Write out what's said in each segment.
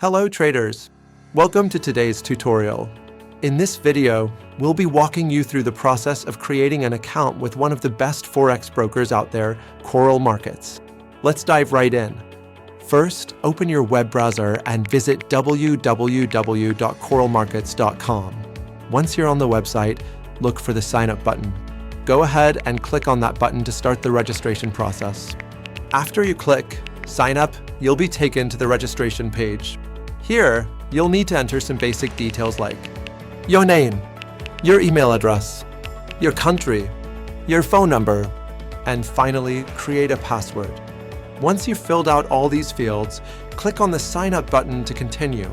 Hello traders! Welcome to today's tutorial. In this video, we'll be walking you through the process of creating an account with one of the best Forex brokers out there, CoralMarkets. Let's dive right in. First, open your web browser and visit www.coralmarkets.com. Once you're on the website, look for the sign up button. Go ahead and click on that button to start the registration process. After you click Sign Up, you'll be taken to the registration page. Here, you'll need to enter some basic details like your name, your email address, your country, your phone number, and finally, create a password. Once you've filled out all these fields, click on the Sign Up button to continue.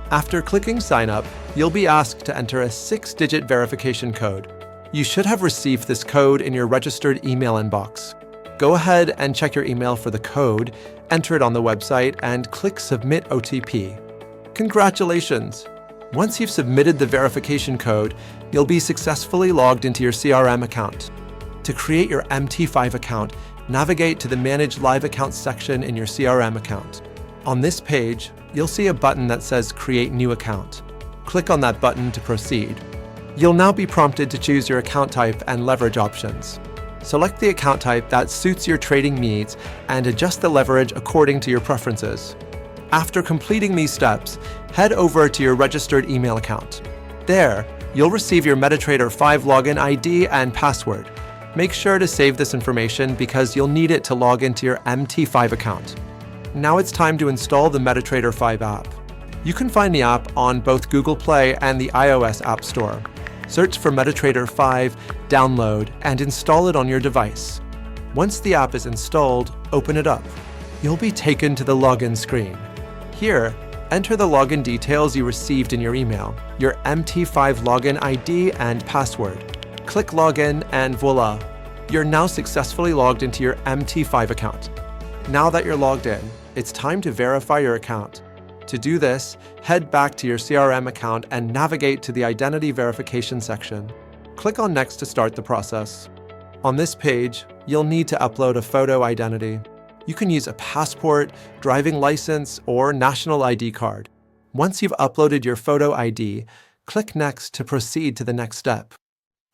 After clicking Sign Up, you'll be asked to enter a 6-digit verification code. You should have received this code in your registered email inbox. Go ahead and check your email for the code, enter it on the website, and click Submit OTP. Congratulations! Once you've submitted the verification code, you'll be successfully logged into your CRM account. To create your MT5 account, navigate to the Manage Live Accounts section in your CRM account. On this page, you'll see a button that says Create New Account. Click on that button to proceed. You'll now be prompted to choose your account type and leverage options. Select the account type that suits your trading needs and adjust the leverage according to your preferences. After completing these steps, head over to your registered email account. There, you'll receive your MetaTrader 5 login ID and password. Make sure to save this information because you'll need it to log into your MT5 account. Now it's time to install the MetaTrader 5 app. You can find the app on both Google Play and the iOS App Store. Search for MetaTrader 5, download, and install it on your device. Once the app is installed, open it up. You'll be taken to the login screen. Here, enter the login details you received in your email, your MT5 login ID and password. Click Login and voila! You're now successfully logged into your MT5 account. Now that you're logged in, it's time to verify your account. To do this, head back to your CRM account and navigate to the Identity Verification section. Click on Next to start the process. On this page, you'll need to upload a photo identity. You can use a passport, driving license, or national ID card. Once you've uploaded your photo ID, click Next to proceed to the next step.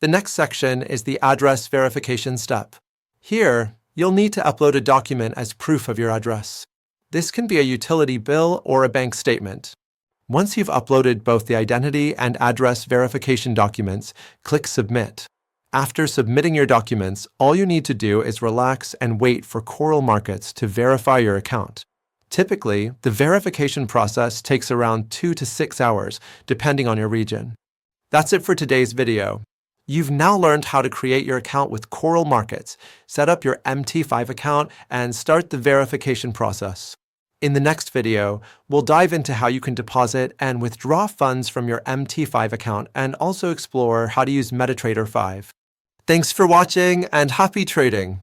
The next section is the address verification step. Here, you'll need to upload a document as proof of your address. This can be a utility bill or a bank statement. Once you've uploaded both the identity and address verification documents, click Submit. After submitting your documents, all you need to do is relax and wait for CoralMarkets to verify your account. Typically, the verification process takes around 2 to 6 hours, depending on your region. That's it for today's video. You've now learned how to create your account with CoralMarkets, set up your MT5 account, and start the verification process. In the next video, we'll dive into how you can deposit and withdraw funds from your MT5 account and also explore how to use MetaTrader 5. Thanks for watching and happy trading!